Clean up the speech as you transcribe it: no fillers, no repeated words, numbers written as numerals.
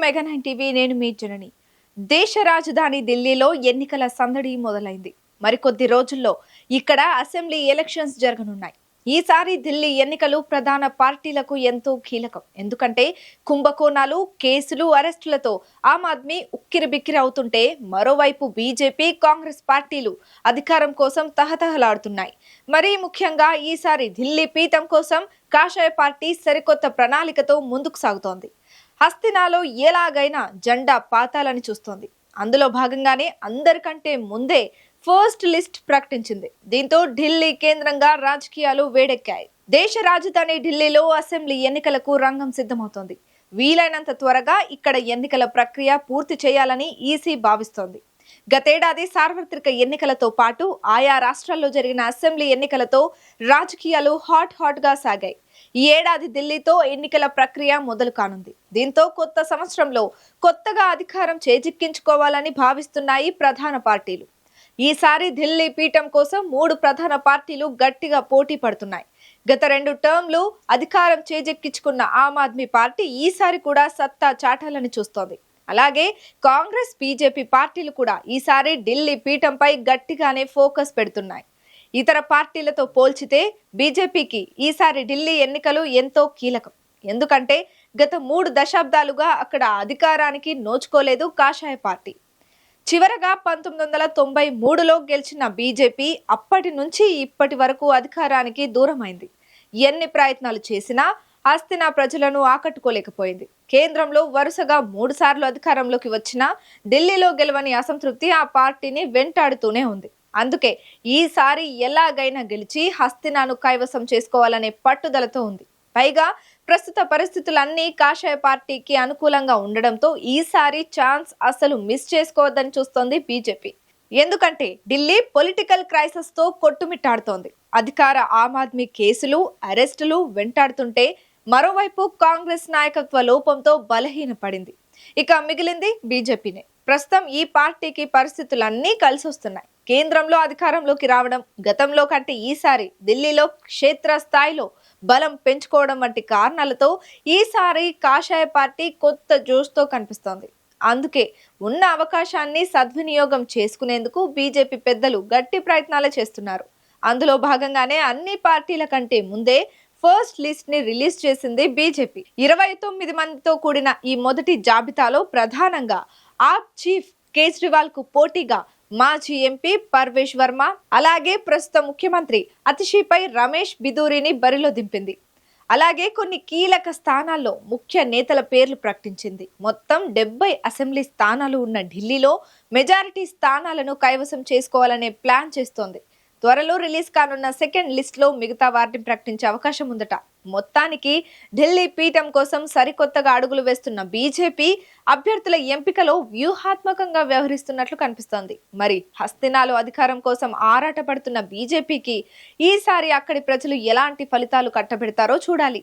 Mega 9 TV. నేను మీ జనని. దేశ రాజధాని ఢిల్లీలో ఎన్నికల సందడి మొదలైంది. మరికొద్ది రోజుల్లో ఇక్కడ అసెంబ్లీ ఎలక్షన్స్ జరగనున్నాయి. ఈసారి ఢిల్లీ ఎన్నికలు ప్రధాన పార్టీలకు ఎంతో కీలకం. ఎందుకంటే కుంభకోణాలు, కేసులు, అరెస్టులతో ఆమ్ ఆద్మీ ఉక్కిరిబిక్కిరి అవుతుంటే మరోవైపు బీజేపీ, కాంగ్రెస్ పార్టీలు అధికారం కోసం తహతహలాడుతున్నాయి. మరీ ముఖ్యంగా ఈసారి ఢిల్లీ పీఠం కోసం కాషాయ పార్టీ సరికొత్త ప్రణాళికతో ముందుకు సాగుతోంది. హస్తినాలో ఎలాగైనా జెండా పాతాలని చూస్తోంది. అందులో భాగంగానే అందరికంటే ముందే ఫస్ట్ లిస్ట్ ప్రకటించింది. దీంతో ఢిల్లీ కేంద్రంగా రాజకీయాలు వేడెక్కాయి. దేశ రాజధాని ఢిల్లీలో అసెంబ్లీ ఎన్నికలకు రంగం సిద్ధమవుతోంది. వీలైనంత త్వరగా ఇక్కడ ఎన్నికల ప్రక్రియ పూర్తి చేయాలని ఈసీ భావిస్తోంది. గతేడాది సార్వత్రిక ఎన్నికలతో పాటు ఆయా రాష్ట్రాల్లో జరిగిన అసెంబ్లీ ఎన్నికలతో రాజకీయాలు హాట్ గా సాగాయి. ఈ ఏడాది ఢిల్లీతో ఎన్నికల ప్రక్రియ మొదలు కానుంది. దీంతో కొత్త సంవత్సరంలో కొత్తగా అధికారం చేజిక్కించుకోవాలని భావిస్తున్నాయి ప్రధాన పార్టీలు. ఈసారి ఢిల్లీ పీఠం కోసం 3 ప్రధాన పార్టీలు గట్టిగా పోటీ పడుతున్నాయి. గత 2 టర్మ్లు అధికారం చేజెక్కించుకున్న ఆమ్ ఆద్మీ పార్టీ ఈసారి కూడా సత్తా చాటాలని చూస్తోంది. అలాగే కాంగ్రెస్, బీజేపీ పార్టీలు కూడా ఈసారి ఢిల్లీ పీఠంపై గట్టిగానే ఫోకస్ పెడుతున్నాయి. ఇతర పార్టీలతో పోల్చితే బీజేపీకి ఈసారి ఢిల్లీ ఎన్నికలు ఎంతో కీలకం. ఎందుకంటే గత 3 దశాబ్దాలుగా అక్కడ అధికారానికి నోచుకోలేదు కాషాయ పార్టీ. చివరగా 1993లో గెలిచిన బీజేపీ అప్పటి నుంచి ఇప్పటి వరకు అధికారానికి దూరమైంది. ఎన్ని ప్రయత్నాలు చేసినా హస్తినా ప్రజలను ఆకట్టుకోలేకపోయింది. కేంద్రంలో వరుసగా 3 సార్లు అధికారంలోకి వచ్చినా ఢిల్లీలో గెలవని అసంతృప్తి ఆ పార్టీని వెంటాడుతూనే ఉంది. అందుకే ఈసారి ఎలాగైనా గెలిచి హస్తినాను కైవసం చేసుకోవాలనే పట్టుదలతో ఉంది. పైగా ప్రస్తుత పరిస్థితులన్నీ కాషాయ పార్టీకి అనుకూలంగా ఉండడంతో ఈసారి ఛాన్స్ అసలు మిస్ చేసుకోవద్దని చూస్తోంది బీజేపీ. ఎందుకంటే ఢిల్లీ పొలిటికల్ క్రైసిస్ తో కొట్టుమిట్టాడుతోంది. అధికార ఆమ్ ఆద్మీ కేసులు, అరెస్టులు వెంటాడుతుంటే మరోవైపు కాంగ్రెస్ నాయకత్వ లోపంతో బలహీనపడింది. ఇక మిగిలింది బీజేపీనే. ప్రస్తుతం ఈ పార్టీకి పరిస్థితులన్నీ కలిసి వస్తున్నాయి. కేంద్రంలో అధికారంలోకి రావడం, గతంలో కంటే ఈసారి ఢిల్లీలో క్షేత్ర స్థాయిలో బలం పెంచుకోవడం వంటి కారణాలతో ఈసారి కాషాయ పార్టీ కొత్త జోష్తో కనిపిస్తోంది. అందుకే ఉన్న అవకాశాన్ని సద్వినియోగం చేసుకునేందుకు బీజేపీ పెద్దలు గట్టి ప్రయత్నాలు చేస్తున్నారు. అందులో భాగంగానే అన్ని పార్టీల కంటే ముందే ఫస్ట్ లిస్ట్ ని రిలీజ్ చేసింది బీజేపీ. 29 మందితో కూడిన ఈ మొదటి జాబితాలో ప్రధానంగా ఆప్ చీఫ్ కేజ్రీవాల్ కు పోటీగా మాజీ ఎంపీ పర్వేష్ వర్మ, అలాగే ప్రస్తుత ముఖ్యమంత్రి అతిషిపై రమేష్ బిదూరిని బరిలో దింపింది. అలాగే కొన్ని కీలక స్థానాల్లో ముఖ్య నేతల పేర్లు ప్రకటించింది. మొత్తం 70 అసెంబ్లీ స్థానాలు ఉన్న ఢిల్లీలో మెజారిటీ స్థానాలను కైవసం చేసుకోవాలనే ప్లాన్ చేస్తోంది. త్వరలో రిలీజ్ కానున్న సెకండ్ లిస్ట్ లో మిగతా వాటిని ప్రకటించే అవకాశం ఉందట. మొత్తానికి ఢిల్లీ పీఠం కోసం సరికొత్తగా అడుగులు వేస్తున్న బీజేపీ అభ్యర్థుల ఎంపికలో వ్యూహాత్మకంగా వ్యవహరిస్తున్నట్లు కనిపిస్తోంది. మరి హస్తినాలో అధికారం కోసం ఆరాటపడుతున్న బీజేపీకి ఈసారి అక్కడి ప్రజలు ఎలాంటి ఫలితాలు కట్టబెడతారో చూడాలి.